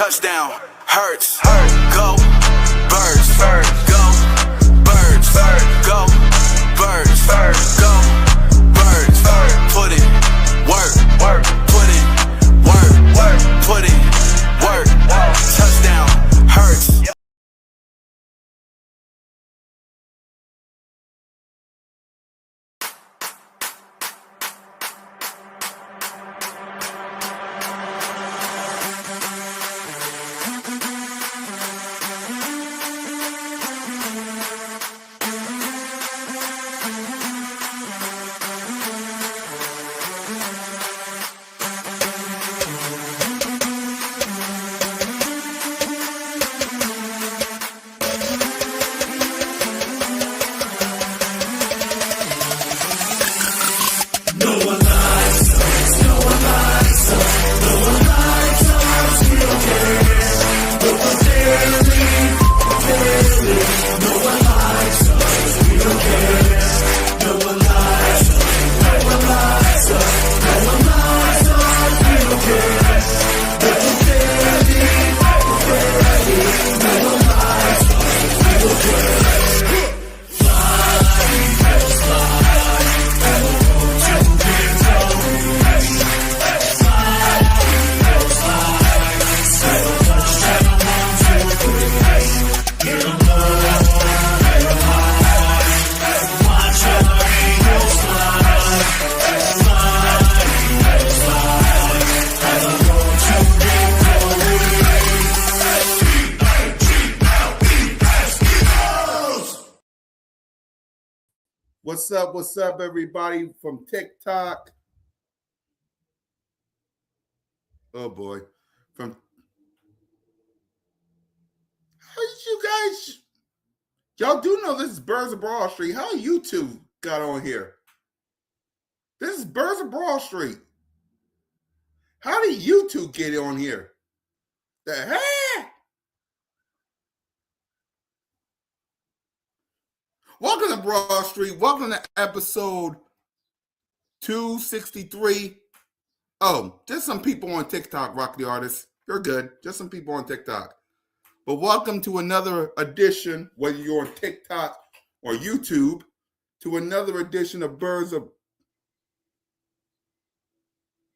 Touchdown, hurts. Go, birds. Go, birds. Go, birds. Go, birds. Put it, work. Put it, work. Put it, work. Touchdown, hurts. What's up, everybody from TikTok? Oh boy, how did you guys? Y'all do know this is Birds of Broad Street. How you two got on here? This is Birds of Broad Street. How did you two get on here? The heck? Welcome to Broad Street. Welcome to episode 263. Oh, just some people on TikTok, Rock the Artist. You're good. Just some people on TikTok. But welcome to another edition, whether you're on TikTok or YouTube, to another edition of Birds of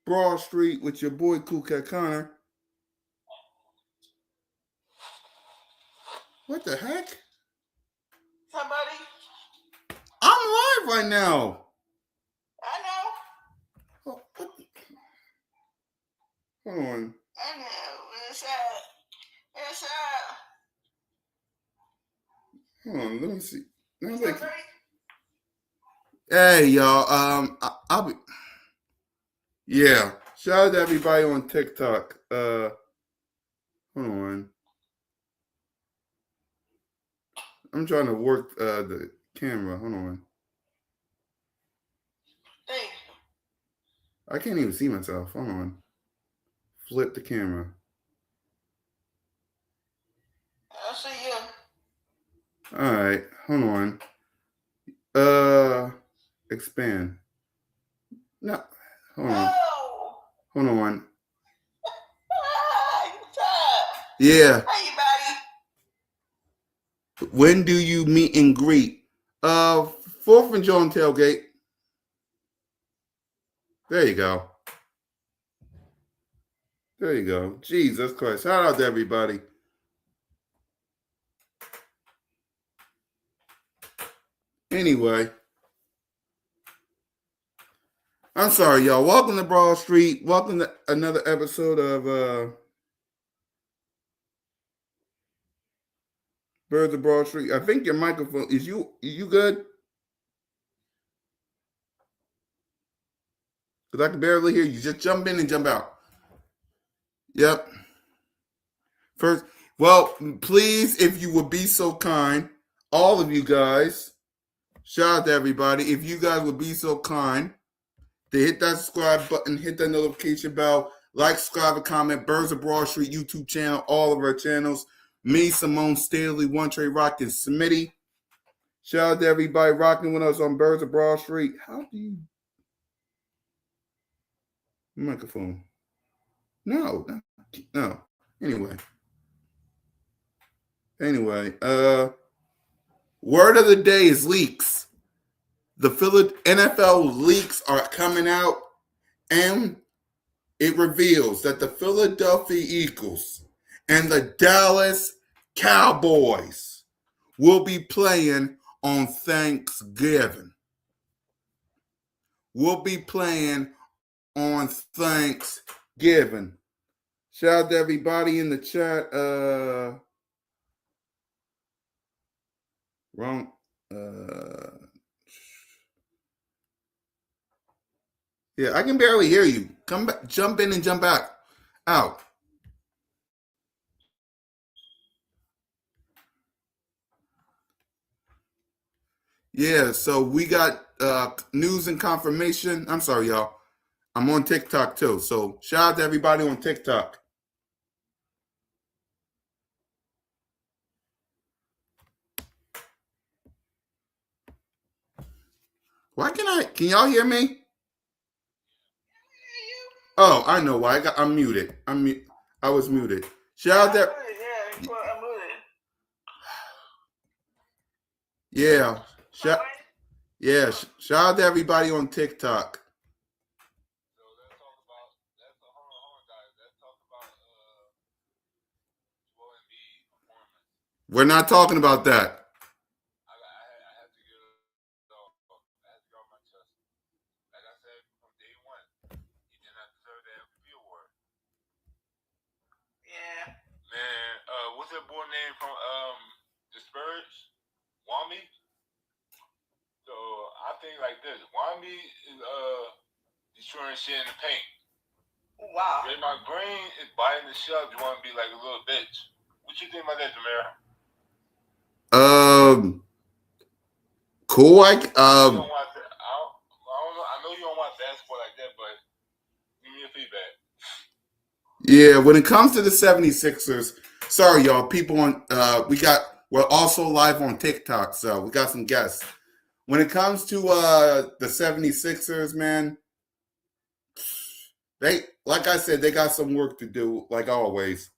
Broad Street with your boy Cool Cat Connor. What the heck? Somebody? I'm live right now. I know. Oh, hold on. I know. It's Hold on. Let me see. somebody? Hey, y'all. I'll be. Yeah. Shout out to everybody on TikTok. Hold on. I'm trying to work the camera. Hold on. Hey. I can't even see myself. Hold on. Flip the camera. I'll see you. All right. Hold on. Expand. No. Hold on. Oh. Hold on. Hi. What's up? Yeah. Hey, buddy. When do you meet and greet? 4th and John tailgate. There you go. There you go. Jesus Christ. Shout out to everybody. Anyway. I'm sorry, y'all. Welcome to Broad Street. Welcome to another episode of Birds of Broad Street. I think your microphone is you good? Because I can barely hear you. Just jump in and jump out. Yep. First, well, please, if you would be so kind, all of you guys, shout out to everybody. If you guys would be so kind to hit that subscribe button, hit that notification bell, like, subscribe, and comment. Birds of Broad Street YouTube channel, all of our channels. Me, Simone Staley, One Trey Rock, and Smitty. Shout out to everybody rocking with us on Birds of Broad Street. How do you... Microphone. No. Anyway, word of the day is leaks. The NFL leaks are coming out, and it reveals that the Philadelphia Eagles and the Dallas Cowboys will be playing on Thanksgiving. We'll be playing on Thanksgiving. Shout out to everybody in the chat. Wrong. Yeah, I can barely hear you. Come back, jump in and jump out. Yeah, so we got news and confirmation. I'm sorry, y'all. I'm on TikTok too. So shout out to everybody on TikTok. Why can y'all hear me? Oh, I know why. I'm muted. I was muted. Shout out to yeah. Shout out to everybody on TikTok. We're not talking about that. What's that boy name from the Spurs? Wami. So I think like this. Wami is destroying shit in the paint. Wow. Draymond Green is biting the shove. You want to be like a little bitch. What you think about that, Jameer? Cool. I don't know. I know you don't watch basketball like that, but give me your feedback. Yeah, when it comes to the 76ers, sorry y'all, people on we're also live on TikTok, so we got some guests. When it comes to the 76ers, man, they like I said, they got some work to do, like always.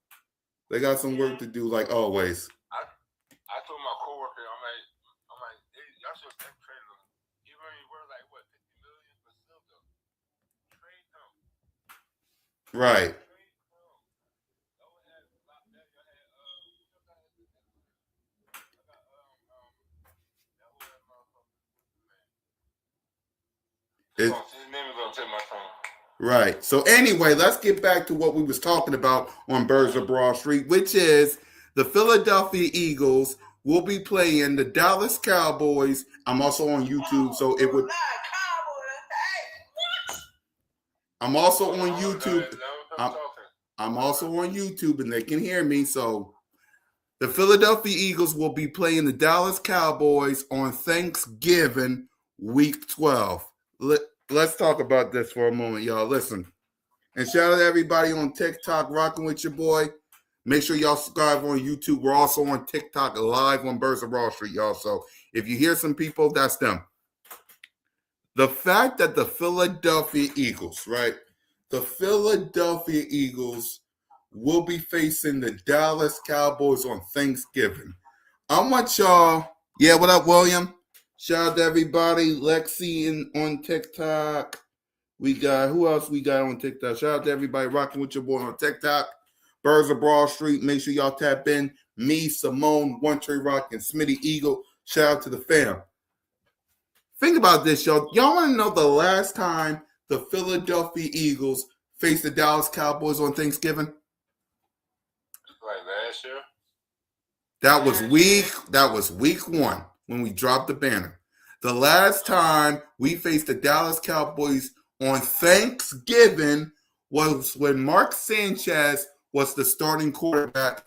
They got some work to do, like always. I told my coworker, I'm like, hey, y'all should trade them. Even worth like what, $50 million, but still though, trade them. Right. His name is gonna take my phone. Right. So anyway, let's get back to what we was talking about on Birds of Broad Street, which is the Philadelphia Eagles will be playing the Dallas Cowboys. I'm also on YouTube, so it would. I'm also on YouTube. I'm also on YouTube, and they can hear me. So the Philadelphia Eagles will be playing the Dallas Cowboys on Thanksgiving, Week 12. Let's talk about this for a moment, y'all. Listen. And shout out to everybody on TikTok rocking with your boy. Make sure y'all subscribe on YouTube. We're also on TikTok live on Birds of Wall Street, y'all. So if you hear some people, that's them. The fact that the Philadelphia Eagles, right? The Philadelphia Eagles will be facing the Dallas Cowboys on Thanksgiving. I want y'all. Yeah, what up, William? Shout out to everybody. Lexi on TikTok. We got, who else we got on TikTok? Shout out to everybody rocking with your boy on TikTok. Birds of Broad Street. Make sure y'all tap in. Me, Simone, One Tree Rock, and Smitty Eagle. Shout out to the fam. Think about this, y'all. Y'all want to know the last time the Philadelphia Eagles faced the Dallas Cowboys on Thanksgiving? Like last year? That was week 1 when we dropped the banner. The last time we faced the Dallas Cowboys on Thanksgiving was when Mark Sanchez was the starting quarterback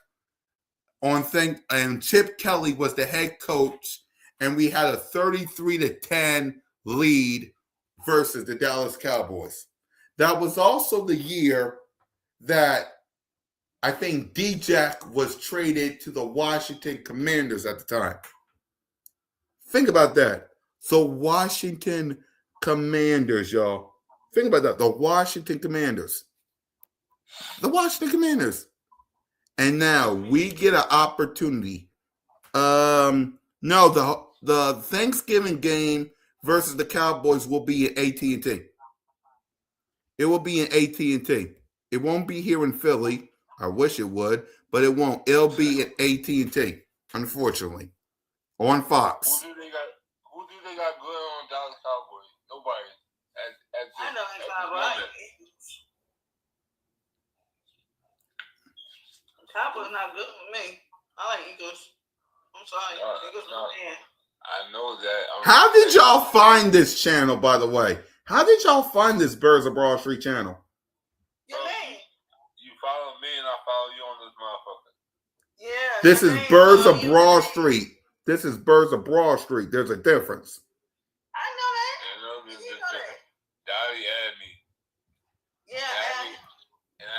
and Chip Kelly was the head coach, and we had a 33-10 lead versus the Dallas Cowboys. That was also the year that I think D-Jack was traded to the Washington Commanders at the time. Think about that. So Washington Commanders, y'all. Think about that. The Washington Commanders. And now we get an opportunity. No, the Thanksgiving game versus the Cowboys will be at AT&T. It will be in AT&T. It won't be here in Philly. I wish it would, but it won't. It'll be at AT&T, unfortunately, on Fox. Who do they got good on Dallas Cowboys? Nobody. I know at it's this not right. moment. Cowboys not good with me. I like Eagles. I'm sorry. Eagles No. win. I know that. How did y'all find this channel, by the way? How did y'all find this Birds of Broad Street channel? Your name. You follow me and I follow you on this motherfucker. Yeah. This your is name, Birds of you- Broad Street. This is Birds of Broad Street. There's a difference. I know that. You know, You know that. Daddy added me. Yeah. And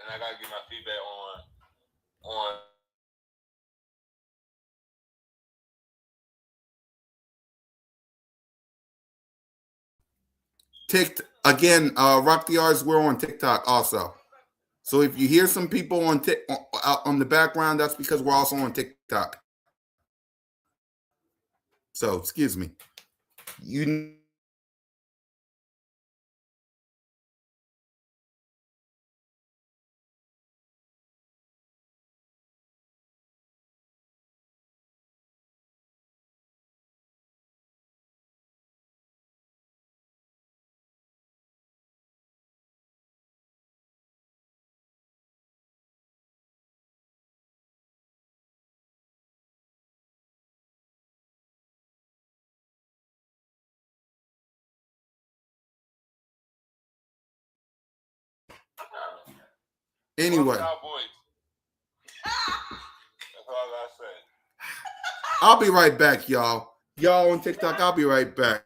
I gotta get my feedback on Again, Rock the Arts, we're on TikTok also. So if you hear some people on the background, that's because we're also on TikTok. So excuse me. You anyway. Cowboys. That's all I gotta say. I'll be right back, y'all. Y'all on TikTok, I'll be right back.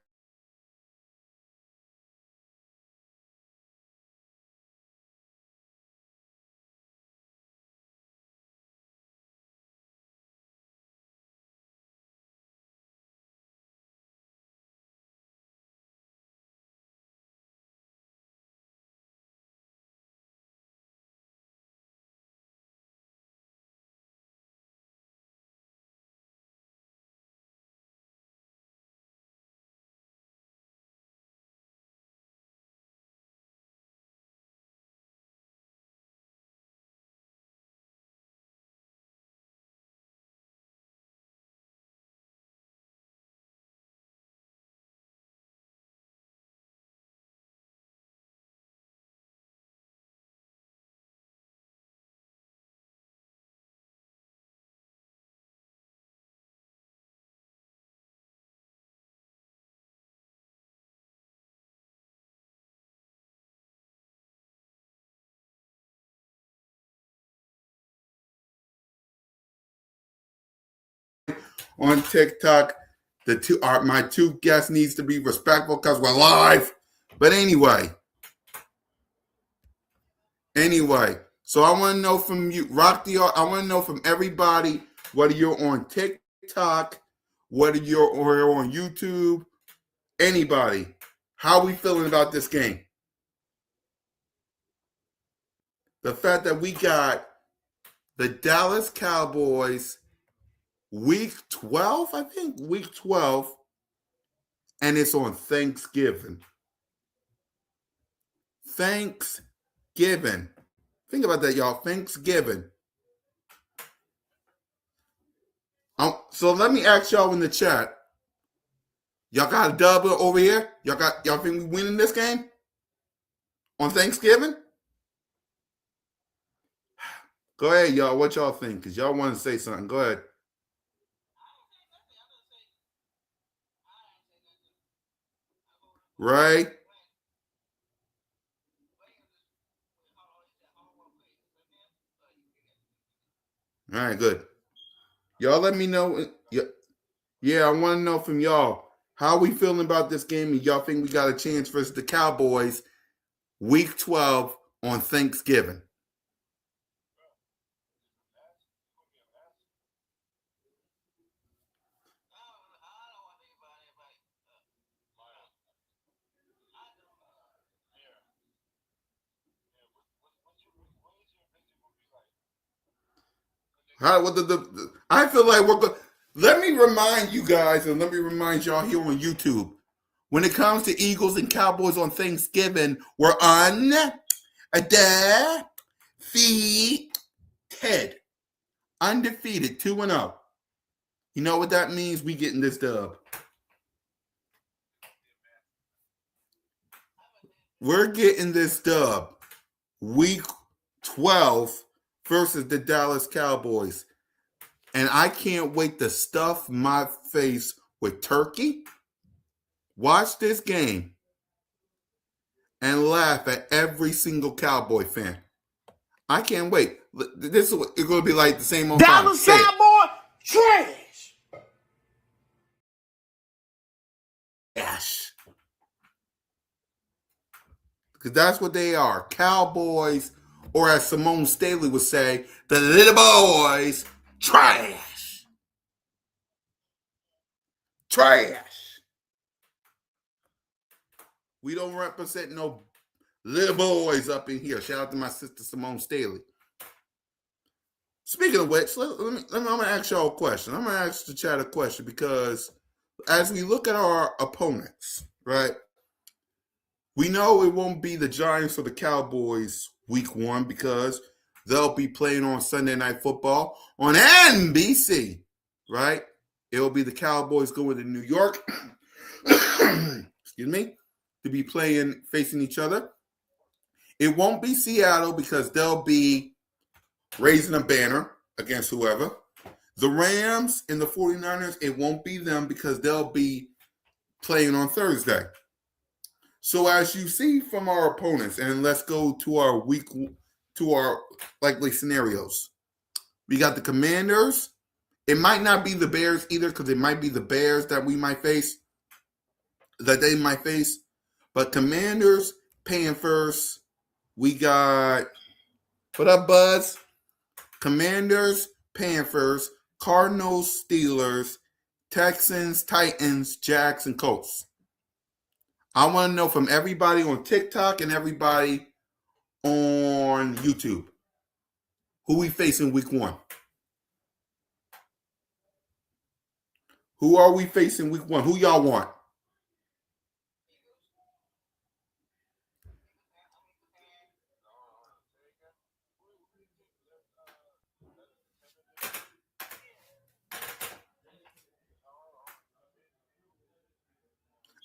On TikTok, my two guests needs to be respectful because we're live. But anyway, so I want to know from you, Rock the Art. I want to know from everybody whether you're on TikTok, whether you're on YouTube, anybody. How are we feeling about this game? The fact that we got the Dallas Cowboys week 12, I think, week 12, and it's on Thanksgiving. Thanksgiving. Think about that, y'all. Thanksgiving. So let me ask y'all in the chat. Y'all got a dub over here? Y'all think we winning this game on Thanksgiving? Go ahead, y'all. What y'all think? Because y'all want to say something. Go ahead. Right? All right, good. Y'all let me know. Yeah, I want to know from y'all. How we feeling about this game? And y'all think we got a chance versus the Cowboys week 12 on Thanksgiving? I feel like we're good. Let me remind you guys, and let me remind y'all here on YouTube. When it comes to Eagles and Cowboys on Thanksgiving, we're undefeated. Undefeated, 2-0. You know what that means? We getting this dub. We're getting this dub. Week 12 versus the Dallas Cowboys. And I can't wait to stuff my face with turkey, watch this game, and laugh at every single Cowboy fan. I can't wait. This is it's going to be like the same old Dallas time. Cowboy trash. Trash. Because that's what they are. Cowboys, or as Simone Staley would say, the little boys, trash. Trash. We don't represent no little boys up in here. Shout out to my sister Simone Staley. Speaking of which, I'm going to ask y'all a question. I'm going to ask the chat a question because as we look at our opponents, right, we know it won't be the Giants or the Cowboys week 1 because they'll be playing on Sunday Night Football on NBC, right? It'll be the Cowboys going to New York, excuse me, to be facing each other. It won't be Seattle because they'll be raising a banner against whoever. The Rams and the 49ers, it won't be them because they'll be playing on Thursday. So as you see from our opponents, and let's go to our likely scenarios. We got the Commanders. It might not be the Bears either because it might be the Bears that they might face. But Commanders, Panthers. We got, what up, Buzz? Commanders, Panthers, Cardinals, Steelers, Texans, Titans, Jags, and Colts. I want to know from everybody on TikTok and everybody on YouTube, who we facing week 1? Who are we facing week 1? Who y'all want?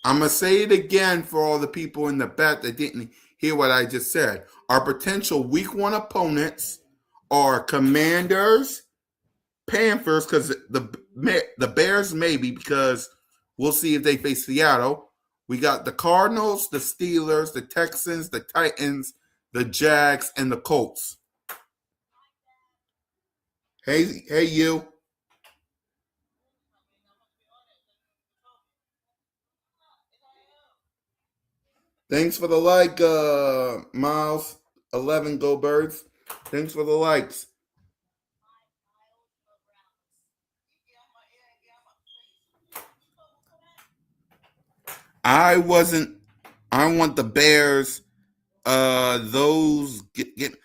I'm going to say it again for all the people in the back that didn't hear what I just said. Our potential week 1 opponents are Commanders, Panthers, because the Bears maybe, because we'll see if they face Seattle. We got the Cardinals, the Steelers, the Texans, the Titans, the Jags, and the Colts. Hey, you. Thanks for the like, Miles. 11 Go Birds. Thanks for the likes. I want the Bears. Those get.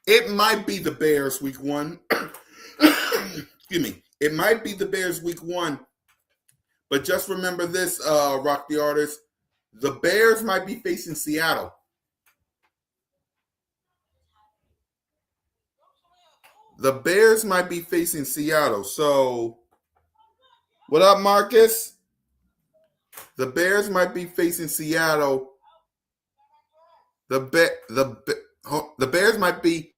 It might be the Bears week 1. Excuse me. It might be the Bears week 1. But just remember this, Rock the Artist. The Bears might be facing Seattle. The Bears might be facing Seattle. So, what up, Marcus? The Bears might be facing Seattle. The Bears might be.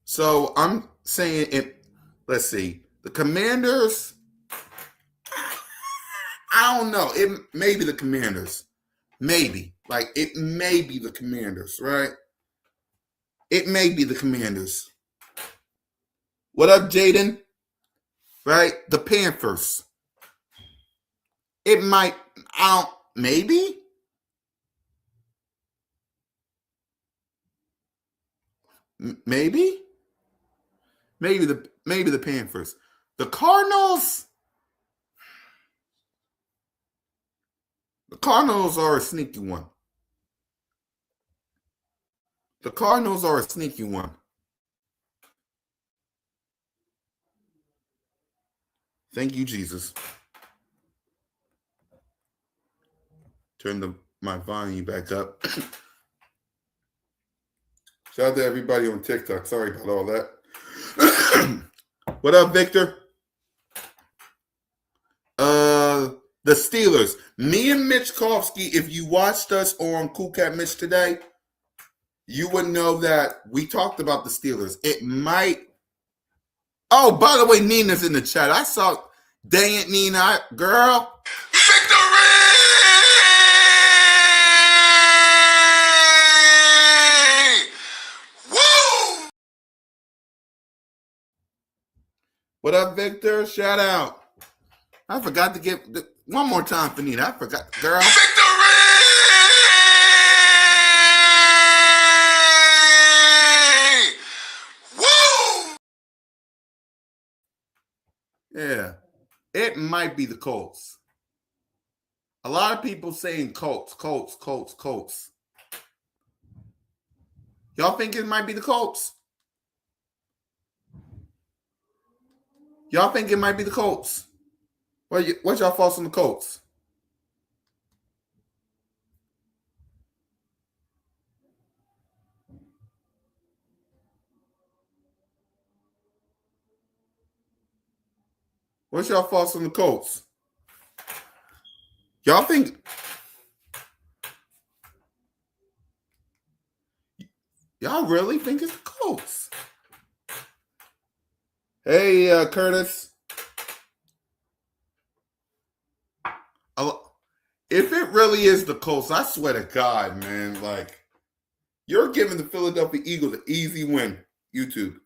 So I'm saying it. Let's see. The Commanders. I don't know. It may be the Commanders. Maybe. Like, it may be the Commanders, right? It may be the Commanders. What up, Jaden? Right? The Panthers. It might. Maybe? Maybe the Panthers. The Cardinals. The Cardinals are a sneaky one. The Cardinals are a sneaky one. Thank you, Jesus. Turn my volume back up. Shout out to everybody on TikTok. Sorry about all that. What up, Victor? The Steelers. Me and Mitch Kofsky, if you watched us on Cool Cat Mitch today, you would know that we talked about the Steelers. It might. Oh, by the way, Nina's in the chat. I saw. Dang it, Nina. Girl. Victory! Woo! What up, Victor? Shout out. I forgot to give one more time for Nina. I forgot, girl. Victory! Woo! Yeah. It might be the Colts. A lot of people saying Colts. Y'all think it might be the Colts? Y'all think it might be the Colts? What's y'all thoughts on the Colts? What's y'all thoughts on the Colts? Y'all think y'all really think it's the Colts? Hey, Curtis. If it really is the Colts, I swear to God, man, like you're giving the Philadelphia Eagles an easy win. YouTube.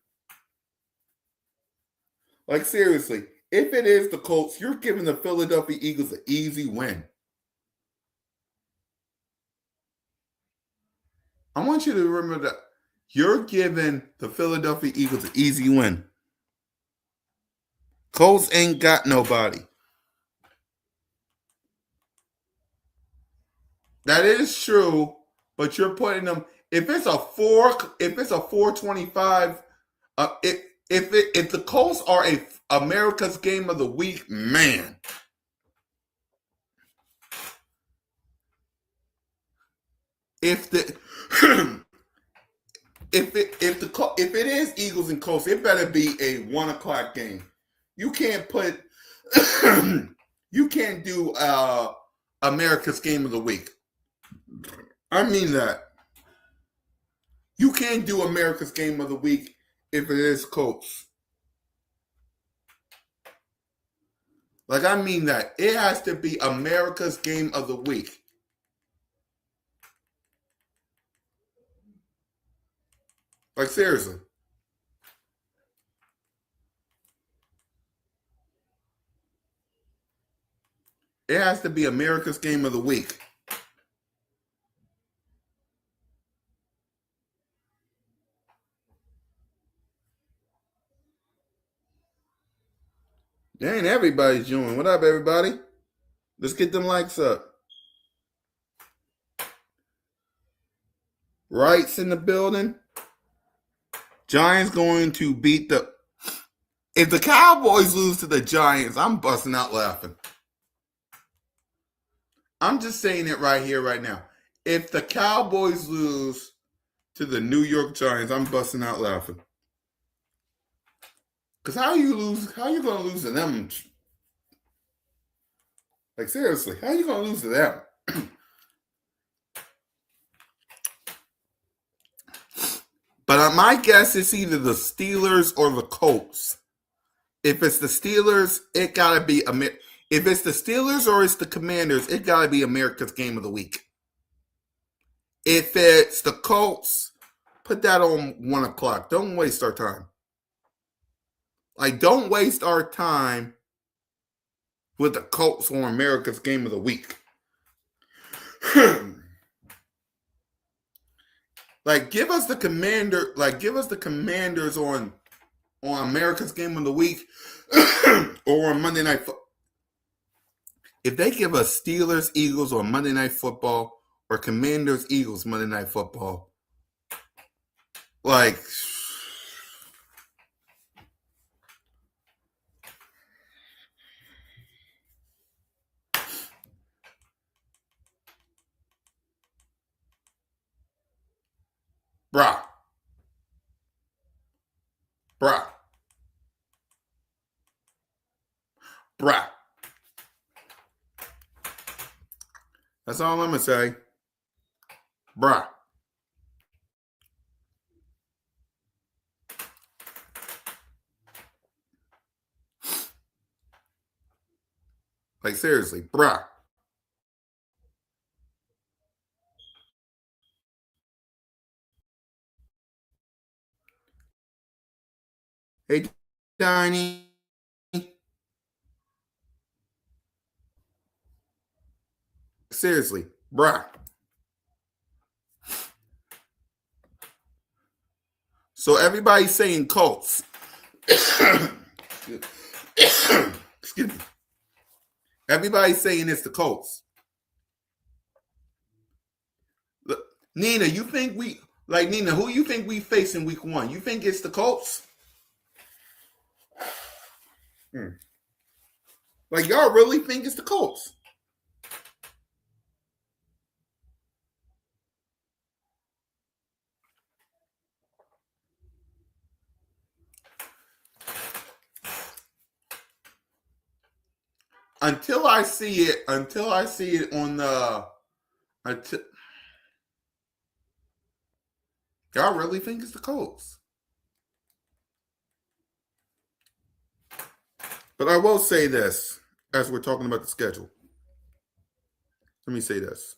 Like seriously, if it is the Colts, you're giving the Philadelphia Eagles an easy win. I want you to remember that you're giving the Philadelphia Eagles an easy win. Colts ain't got nobody. That is true, but you're putting them. If it's a 425, if the Colts are America's game of the week, man. If it is Eagles and Colts, it better be a 1:00 game. You can't put you can't do America's game of the week. I mean that. You can't do America's game of the week if it is Colts. Like, I mean that. It has to be America's game of the week. Like, seriously. It has to be America's game of the week. Dang, everybody's joining. What up, everybody? Let's get them likes up. Wright's in the building. Giants going to beat the... If the Cowboys lose to the Giants, I'm busting out laughing. I'm just saying it right here, right now. If the Cowboys lose to the New York Giants, I'm busting out laughing. Because how you going to lose to them? Like, seriously, how are you going to lose to them? But my guess is either the Steelers or the Colts. If it's the Steelers, it got to be... If it's the Steelers or it's the Commanders, it got to be America's game of the week. If it's the Colts, put that on 1:00. Don't waste our time. Like, don't waste our time with the Colts on America's game of the week. Like, give us the commander. Like, give us the Commanders on America's Game of the Week or on Monday Night. If they give us Steelers Eagles on Monday Night Football or Commanders Eagles Monday Night Football, like, bruh, bruh, bruh. That's all I'm gonna say, bruh. Like, seriously, bruh. Hey, Tiny. Seriously, bruh. So everybody's saying Colts. Excuse me. Everybody's saying it's the Colts. Look, Nina, you think Nina, who you think we face in week 1? You think it's the Colts? Like, y'all really think it's the Colts? Until I see it on the y'all really think it's the Colts? But I will say this as we're talking about the schedule. Let me say this.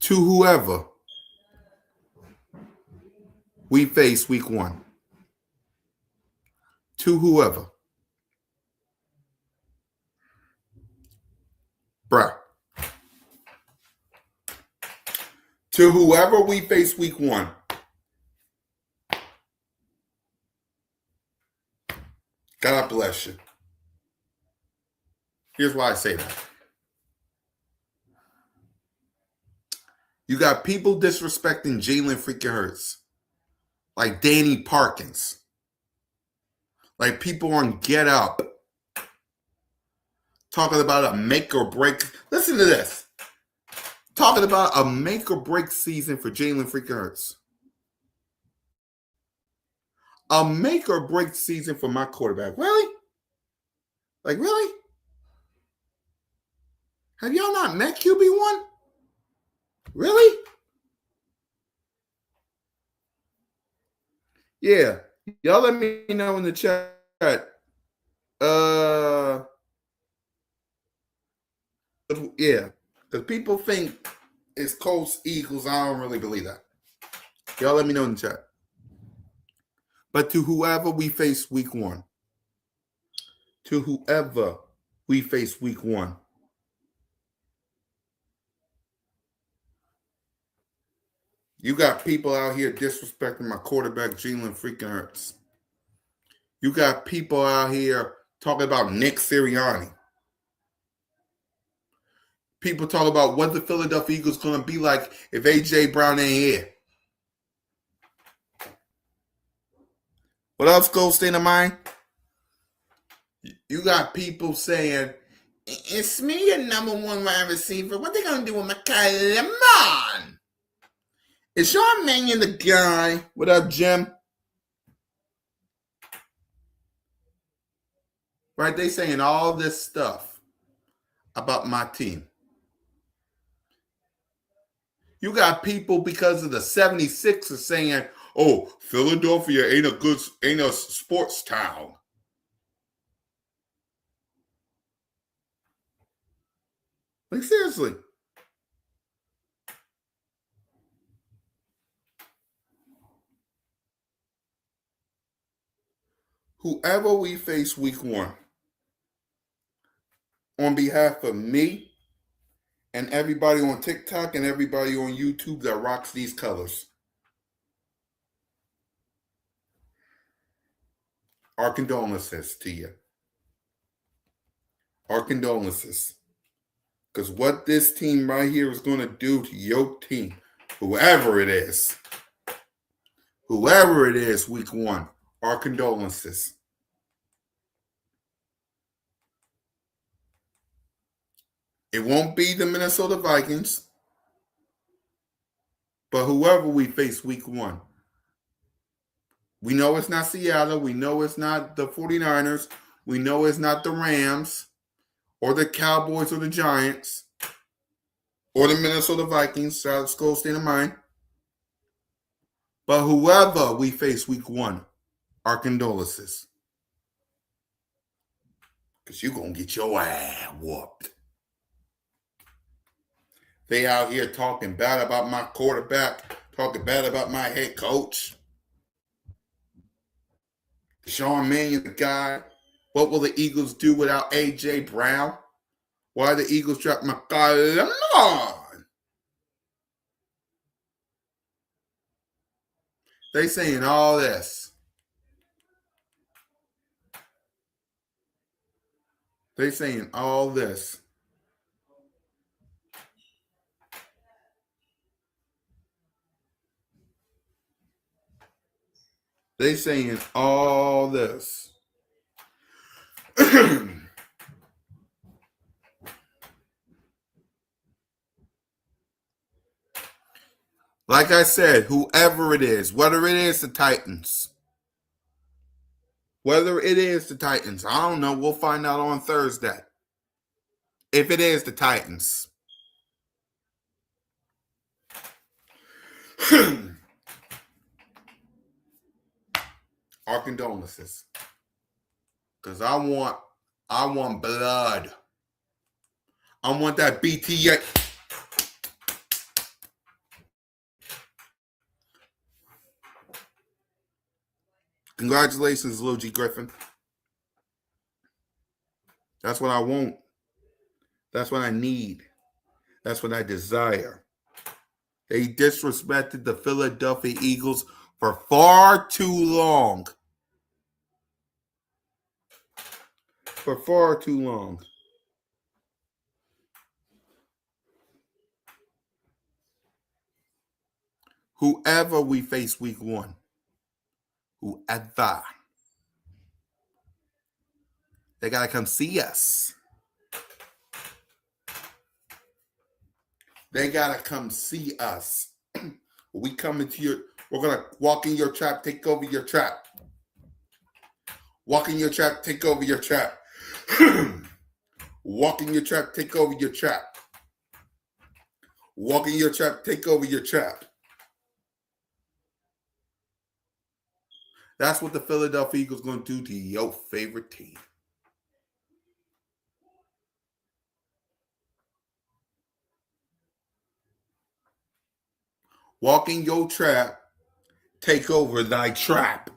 To whoever we face week 1. To whoever. Bruh. To whoever we face week 1. God bless you. Here's why I say that. You got people disrespecting Jalen freaking Hurts. Like Danny Parkins. Like people on Get Up. Talking about a make or break. Listen to this. Talking about a make or break season for Jalen freaking Hurts. A make or break season for my quarterback. Really? Like, really? Have y'all not met QB1? Really? Yeah. Y'all let me know in the chat. Yeah. Because people think it's Colts, Eagles. I don't really believe that. Y'all let me know in the chat. But to whoever we face week 1. To whoever we face week 1. You got people out here disrespecting my quarterback, Jalen freaking Hurts. You got people out here talking about Nick Sirianni. People talk about what the Philadelphia Eagles going to be like if A.J. Brown ain't here. What else goes state of mind? You got people saying, it's me, your number 1 wide receiver. What they going to do with Micah Lemon? Is Sean Mannion the guy? What up, Jim? Right? They saying all this stuff about my team. You got people because of the 76ers saying, oh, Philadelphia ain't a sports town. Like, seriously. Whoever we face week 1, on behalf of me and everybody on TikTok and everybody on YouTube that rocks these colors. Our condolences to you. Our condolences. Because what this team right here is going to do to your team, whoever it is, week one, our condolences. It won't be the Minnesota Vikings, but whoever we face week one. We know it's not Seattle. We know it's not the 49ers. We know it's not the Rams or the Cowboys or the Giants or the Minnesota Vikings. Let's go state of mind. But whoever we face week one, our condolences. Because you're going to get your ass whooped. They out here talking bad about my quarterback, talking bad about my head coach. Sean Mannion, the guy. What will the Eagles do without A.J. Brown? Why the Eagles drop McCollum? They saying all this. They saying all this. They saying all this. Like I said, whoever it is, whether it is the Titans, I don't know. We'll find out on Thursday. If it is the Titans. Our condolences. Because I want blood. I want that BTA. Congratulations, Lil G Griffin. That's what I want. That's what I need. That's what I desire. They disrespected the Philadelphia Eagles for far too long. For far too long. Whoever we face week one, whoever, they got to come see us. They got to come see us. We come into your, we're going to walk in your trap, take over your trap. Walk in your trap, take over your trap. Walk in your trap, take over your trap. Walk in your trap, take over your trap. That's what the Philadelphia Eagles going to do to your favorite team. Walk in your trap, take over thy trap.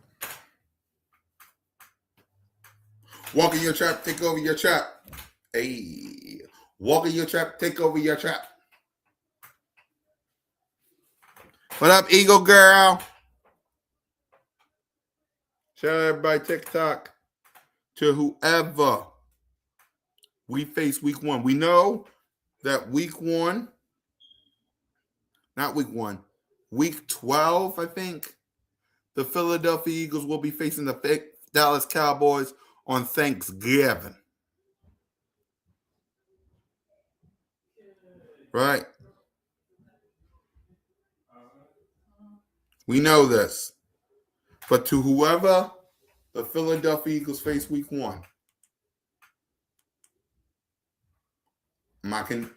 Walk in your trap, take over your trap. Hey, walk in your trap, take over your trap. What up, Eagle Girl? Shout out everybody TikTok to whoever we face week one. We know that week 12, I think, the Philadelphia Eagles will be facing the Dallas Cowboys on Thanksgiving. Right? We know this. But to whoever the Philadelphia Eagles face week one,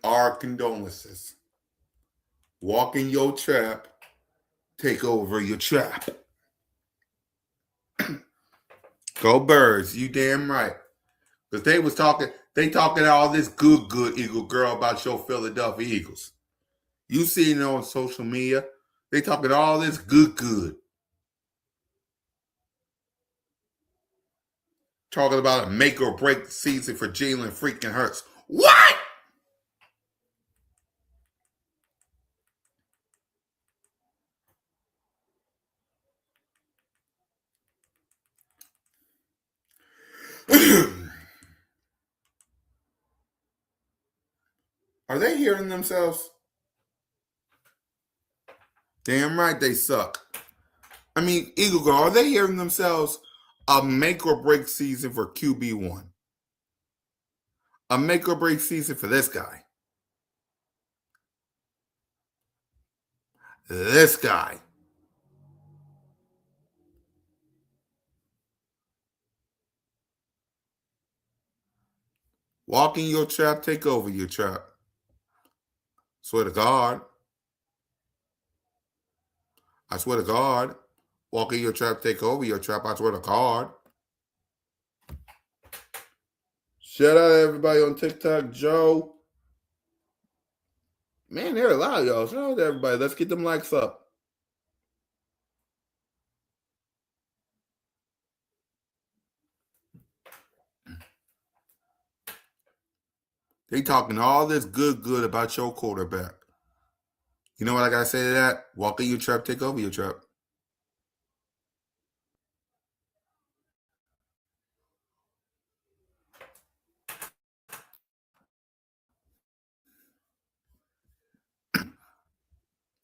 our condolences. Walk in your trap, take over your trap. Go Birds, you damn right. Because they talking all this good Eagle Girl about your Philadelphia Eagles. You seen it on social media. They talking all this good. Talking about a make or break season for Jalen freaking Hurts. What? Are they hearing themselves? Damn right they suck. I mean, Eagle Girl, are they hearing themselves? A make or break season for QB1. A make or break season for this guy. This guy. Walk in your trap, take over your trap. Swear to God. I swear to God. Walk in your trap, take over your trap. I swear to God. Shout out to everybody on TikTok. Joe. Man, there are a lot of y'all. Shout out to everybody. Let's get them likes up. They talking all this good about your quarterback. You know what I gotta say to that? Walk in your trap, take over your trap.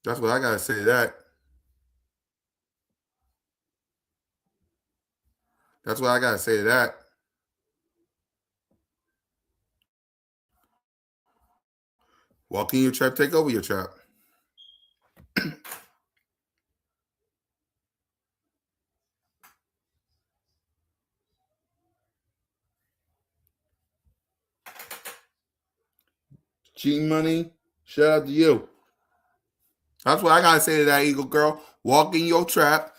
That's what I gotta say to that. That's what I gotta say to that. Walk in your trap, take over your trap. G Money, shout out to you. That's what I gotta say to that, Eagle Girl. Walk in your trap.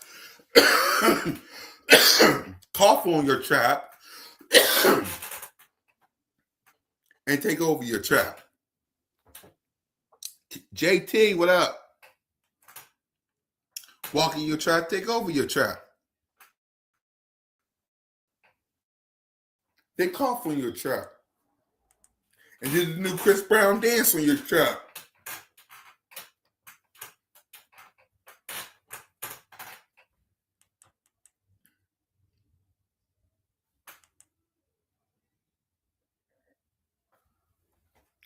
Cough on your trap. And take over your trap. JT, what up? Walk in your trap, take over your trap. They cough on your trap. And did the new Chris Brown dance on your trap.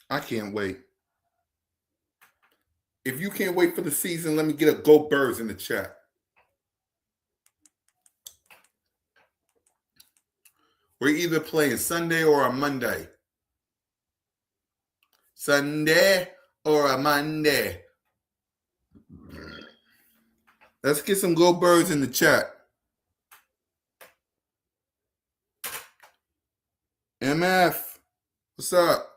I can't wait. If you can't wait for the season, let me get a Go Birds in the chat. We're either playing Sunday or a Monday. Sunday or a Monday. Let's get some Go Birds in the chat. MF, what's up?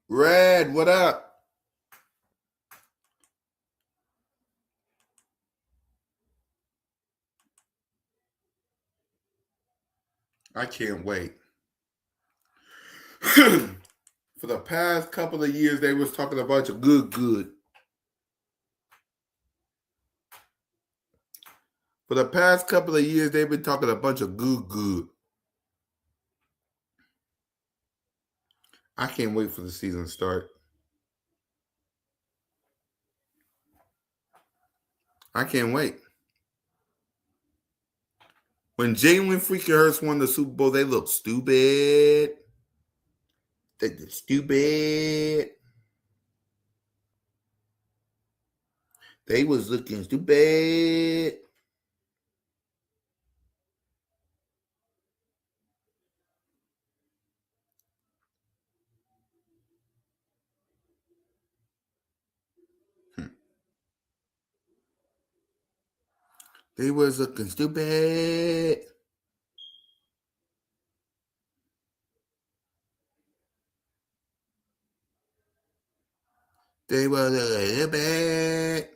Red, what up? I can't wait. For the past couple of years, they was talking a bunch of good. For the past couple of years, they've been talking a bunch of good. I can't wait for the season to start. I can't wait. When Jalen freaking Hurts won the Super Bowl, they looked stupid. They look stupid. They was looking stupid. They was looking stupid. They was looking stupid.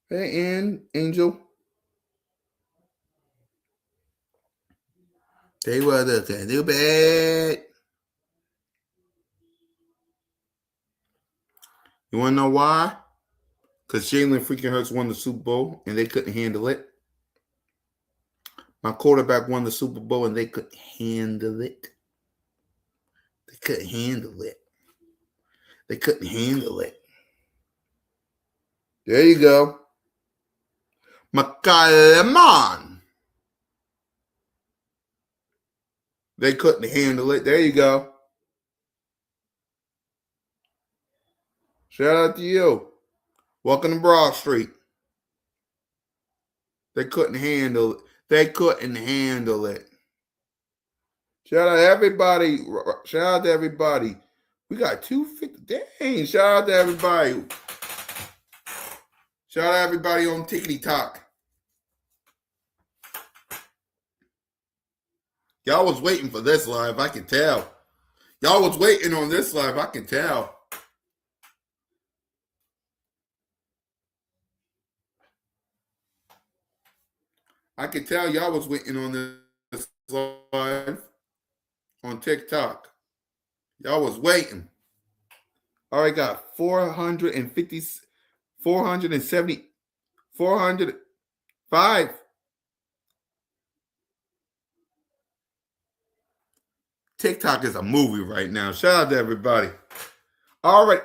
Hey, Angel. They was looking stupid. You want to know why? Because Jalen freaking Hurts won the Super Bowl and they couldn't handle it. My quarterback won the Super Bowl and they couldn't handle it. They couldn't handle it. They couldn't handle it. There you go. McCallman. They couldn't handle it. There you go. Shout out to you. Welcome to Broad Street. They couldn't handle it. They couldn't handle it. Shout out to everybody. Shout out to everybody. We got 250. Dang. Shout out to everybody. Shout out to everybody on Tickety Talk. Y'all was waiting for this live. I can tell. Y'all was waiting on this live. I can tell. I can tell y'all was waiting on this live on TikTok. Y'all was waiting. All right, got 450, 470, 405. TikTok is a movie right now. Shout out to everybody. All right.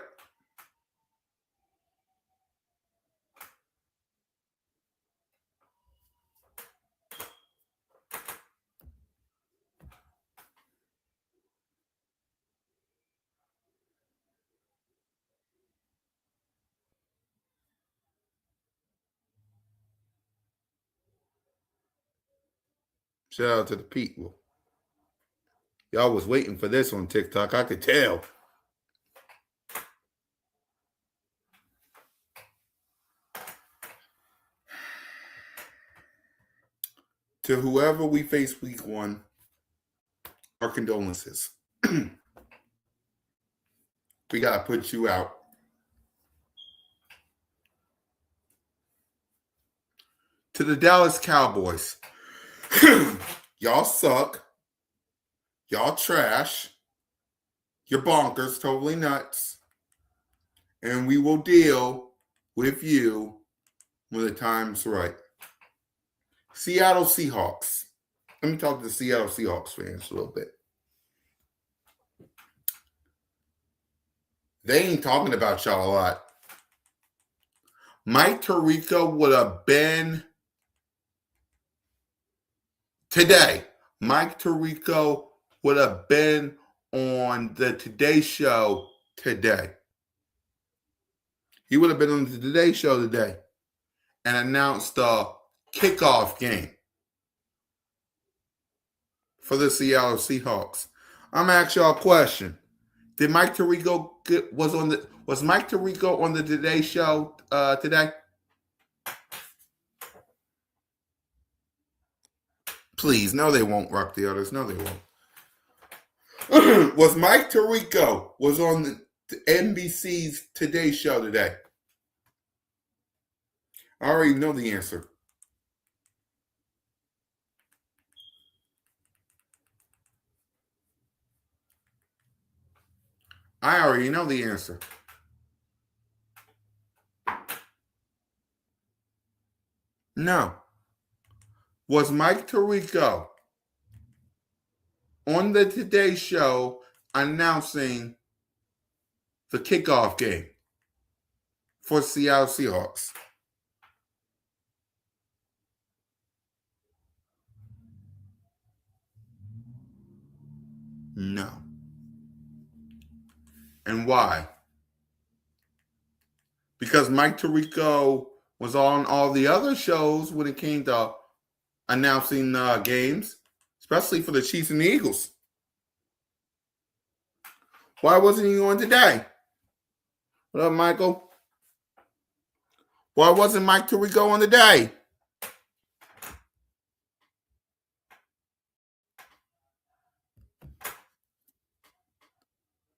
Shout out to the people. Y'all was waiting for this on TikTok. I could tell. To whoever we face week 1, our condolences. We got to put you out. To the Dallas Cowboys. Y'all suck. Y'all trash. You're bonkers, totally nuts. And we will deal with you when the time's right. Seattle Seahawks. Let me talk to the Seattle Seahawks fans a little bit. They ain't talking about y'all a lot. Mike Tirico would have been today. Mike Tirico would have been on the Today Show today. He would have been on the Today Show today and announced the kickoff game for the Seattle Seahawks. I'm gonna ask y'all a question. Did Mike Tirico was Mike Tirico on the Today Show today? Please, no, they won't. Rock the others. No, they won't. Was Mike Tirico was on the NBC's Today Show today? I already know the answer. I already know the answer. No. Was Mike Tirico on the Today Show announcing the kickoff game for Seattle Seahawks? No. And why? Because Mike Tirico was on all the other shows when it came to announcing games, especially for the Chiefs and the Eagles. Why wasn't he on today? What up, Michael? Why wasn't Mike Tirico on today?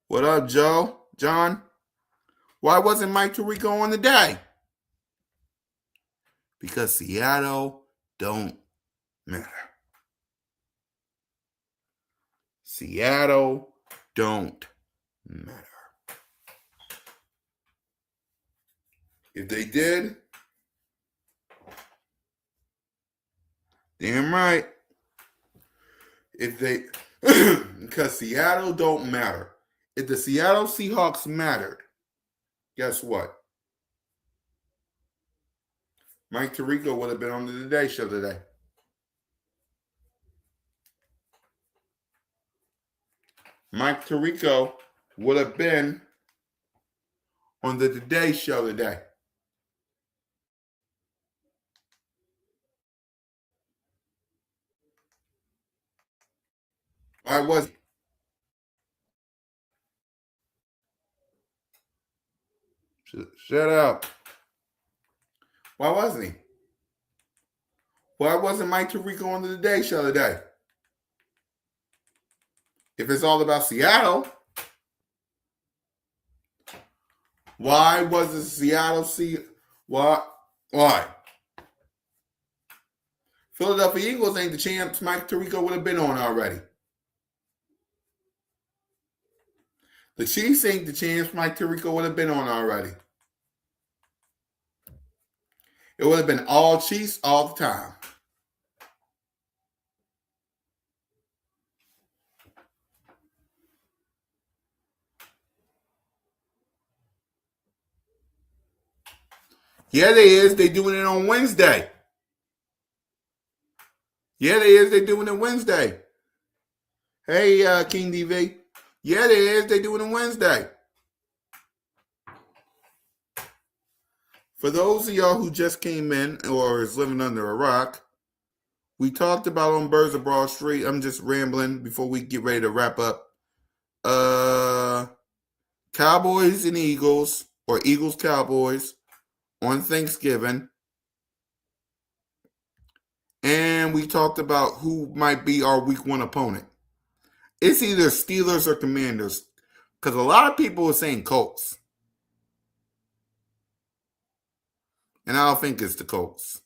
What up, Joe? John? Why wasn't Mike Tirico on the day? Because Seattle don't matter. Seattle don't matter. If they did, damn right. If they, because Seattle don't matter. If the Seattle Seahawks mattered, guess what? Mike Tirico would have been on the Today Show today. Mike Tirico would have been on the Today Show today. Why was he? Shut up. Why wasn't he? Why wasn't Mike Tirico on the Today Show today? If it's all about Seattle, why wasn't Seattle Why? Philadelphia Eagles ain't the champs. Mike Tirico would have been on already. The Chiefs ain't the champs. Mike Tirico would have been on already. It would have been all Chiefs all the time. Yeah, they is. They doing it on Wednesday. Yeah, they is. They doing it Wednesday. Hey, King DV. Yeah, they is. They doing it Wednesday. For those of y'all who just came in or is living under a rock, we talked about on Birds of Broad Street. I'm just rambling before we get ready to wrap up. Cowboys and Eagles, or Eagles Cowboys, on Thanksgiving. And we talked about who might be our week one opponent. It's either Steelers or Commanders. Because a lot of people are saying Colts. And I don't think it's the Colts.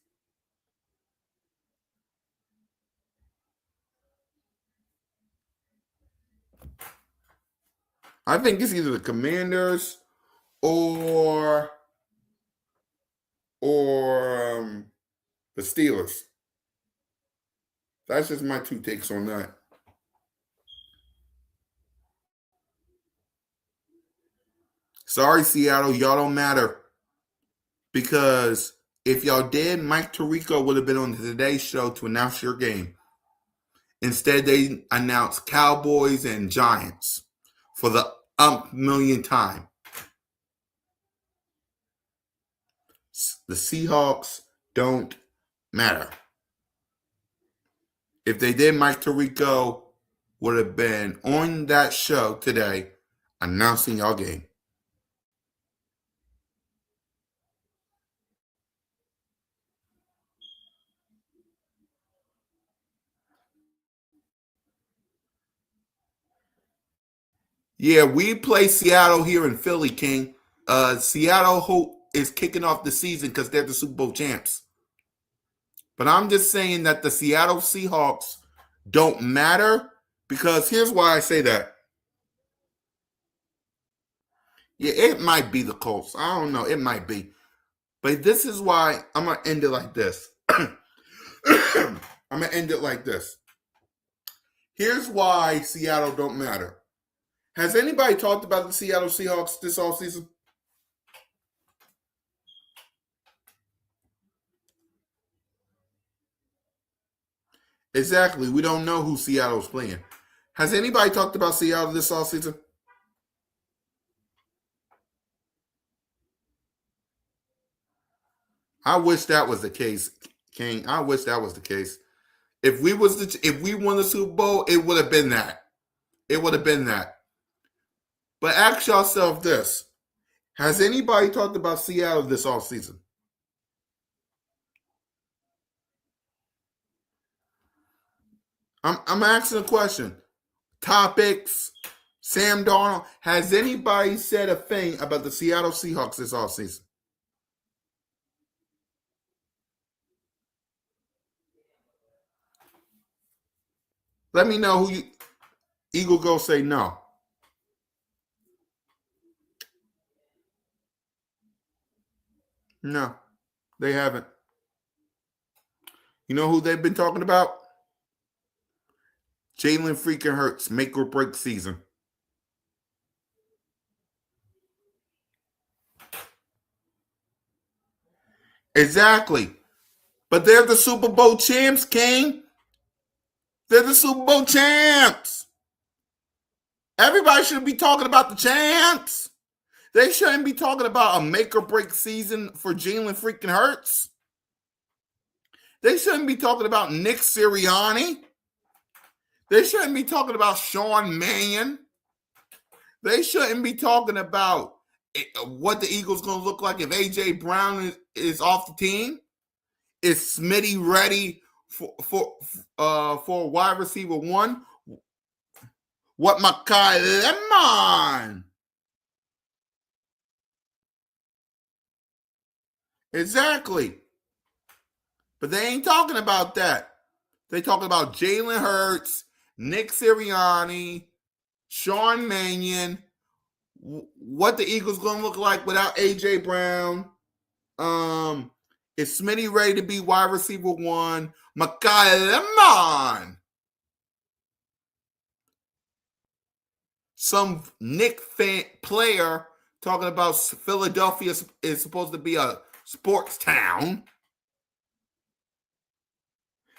I think it's either the Commanders or the Steelers. That's just my two takes on that. Sorry, Seattle, y'all don't matter. Because if y'all did, Mike Tirico would have been on the Today Show to announce your game. Instead, they announced Cowboys and Giants for the millionth time. The Seahawks don't matter. If they did, Mike Tirico would have been on that show today announcing y'all game. Yeah, we play Seattle here in Philly, King. Seattle is kicking off the season because they're the Super Bowl champs. But I'm just saying that the Seattle Seahawks don't matter because here's why I say that. Yeah, it might be the Colts. I don't know. It might be. But this is why I'm going to end it like this. I'm going to end it like this. Here's why Seattle don't matter. Has anybody talked about the Seattle Seahawks this offseason? Exactly. We don't know who Seattle's playing. Has anybody talked about Seattle this offseason? I wish that was the case, King. I wish that was the case. If we won the Super Bowl, it would have been that. It would have been that. But ask yourself this. Has anybody talked about Seattle this offseason? I'm asking a question. Topics, Sam Darnold. Has anybody said a thing about the Seattle Seahawks this offseason? Let me know who you Eagle Go say no. No, they haven't. You know who they've been talking about? Jalen freaking Hurts, make or break season. Exactly. But they're the Super Bowl champs, King. They're the Super Bowl champs. Everybody should be talking about the champs. They shouldn't be talking about a make or break season for Jalen freaking Hurts. They shouldn't be talking about Nick Sirianni. They shouldn't be talking about Sean Mannion. They shouldn't be talking about what the Eagles going to look like if A.J. Brown is off the team. Is Smitty ready for wide receiver one? What Makai Lemon? Exactly. But they ain't talking about that. They talking about Jalen Hurts, Nick Sirianni, Sean Mannion, what the Eagles going to look like without A.J. Brown. Is Smitty ready to be wide receiver one? Makai Lemon. Some Nick player talking about Philadelphia is supposed to be a sports town.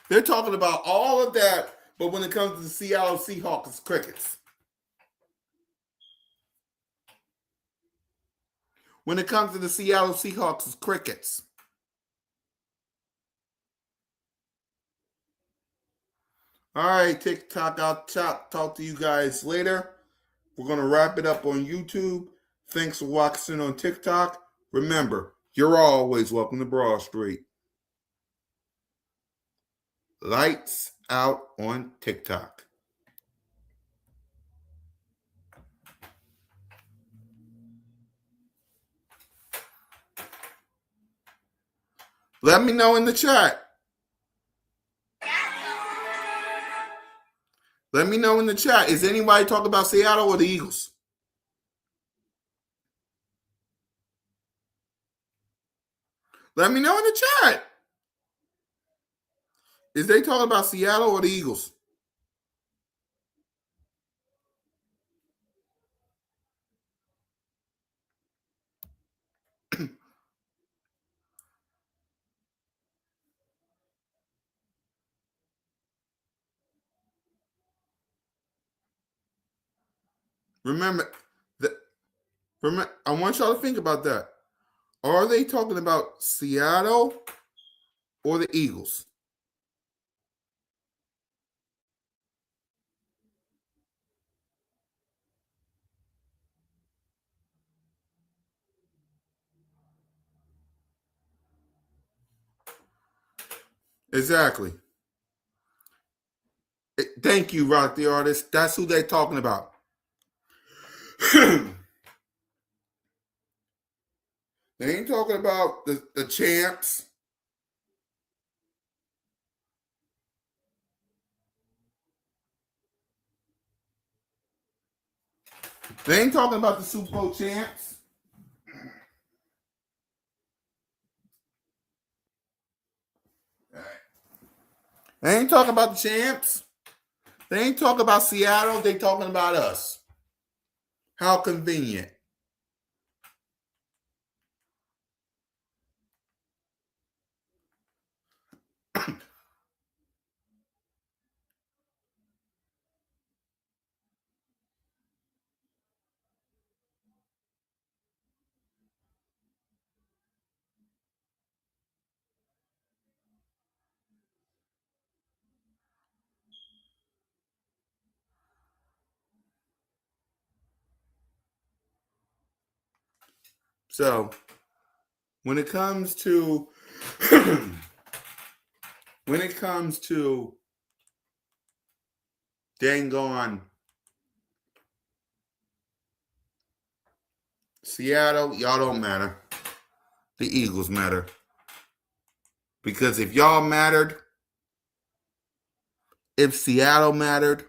They're talking about all of that, but when it comes to the Seattle Seahawks, it's crickets. When it comes to the Seattle Seahawks, it's crickets. All right, TikTok, I'll talk to you guys later. We're going to wrap it up on YouTube. Thanks for watching on TikTok. Remember, you're always welcome to Broad Street. Lights out on TikTok. Let me know in the chat. Let me know in the chat. Is anybody talking about Seattle or the Eagles? Let me know in the chat. Is they talking about Seattle or the Eagles? Remember, I want y'all to think about that. Are they talking about Seattle or the Eagles? Exactly. Thank you, Rock the Artist. That's who they're talking about. They ain't talking about the champs. They ain't talking about the Super Bowl champs. They ain't talking about the champs. They ain't talking about Seattle. They talking about us. How convenient. So, when it comes to dang on Seattle, y'all don't matter. The Eagles matter. Because if y'all mattered, if Seattle mattered,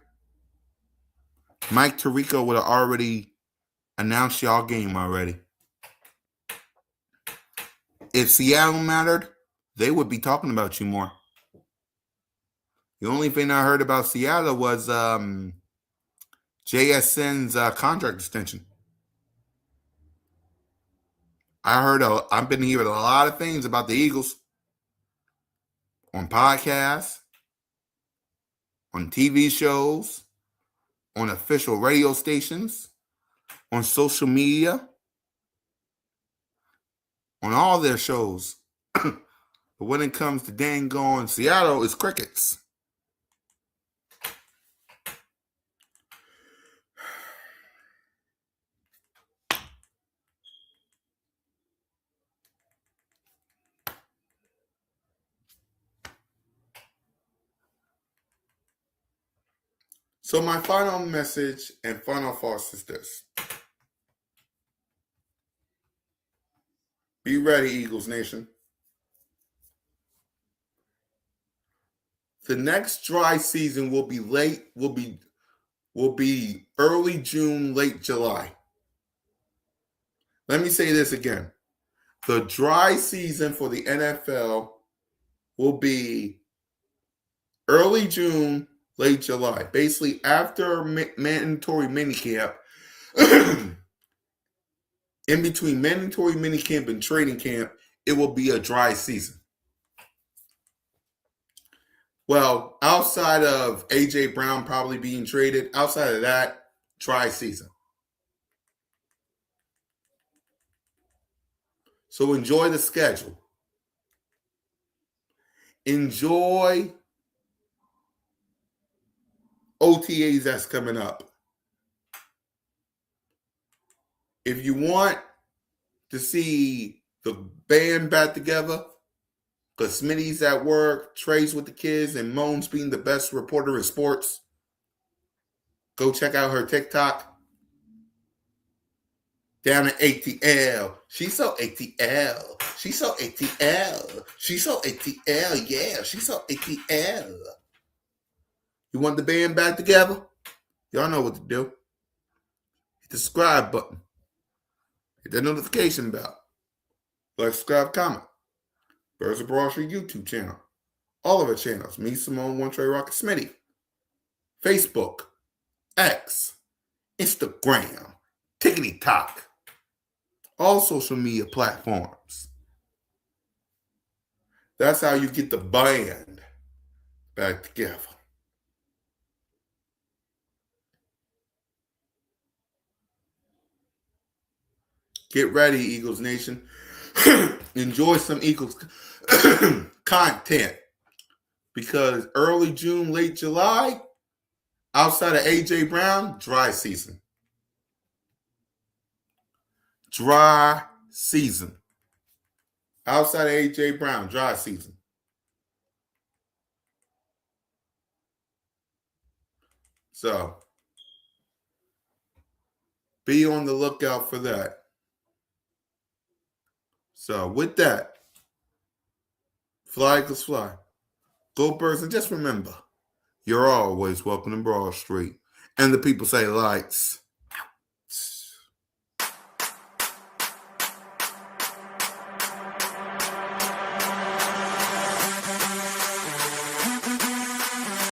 Mike Tirico would have already announced y'all game already. If Seattle mattered, they would be talking about you more. The only thing I heard about Seattle was JSN's contract extension. I've been hearing a lot of things about the Eagles. on podcasts, on TV shows, on official radio stations, on social media, on all their shows. But when it comes to dang gone Seattle, it's crickets. So my final message and final thoughts is this. Be ready, Eagles Nation. The next dry season will be early June, late July. Let me say this again. The dry season for the NFL will be early June, late July. Basically, after mandatory minicamp, in between mandatory minicamp and training camp, it will be a dry season. Well, outside of A.J. Brown probably being traded, outside of that, dry season. So enjoy the schedule. Enjoy OTAs that's coming up. If you want to see the band back together, because Smitty's at work, Trey's with the kids, and Moan's being the best reporter in sports, go check out her TikTok. Down at ATL. She's so ATL. She's so ATL. She's so ATL. Yeah, she's so ATL. You want the band back together? Y'all know what to do. Hit the subscribe button. Hit the notification bell. Like, subscribe, comment. B.O.B.S YouTube channel. All of our channels. Me, Simone, One Trey Rocket Smitty. Facebook. X. Instagram. TikTok. All social media platforms. That's how you get the band back together. Get ready, Eagles Nation. Enjoy some Eagles content. Because early June, late July, outside of A.J. Brown, dry season. Dry season. Outside of A.J. Brown, dry season. So, be on the lookout for that. So, with that, fly Eagles fly. Go Birds, and just remember, you're always welcome in Broad Street. And the people say lights.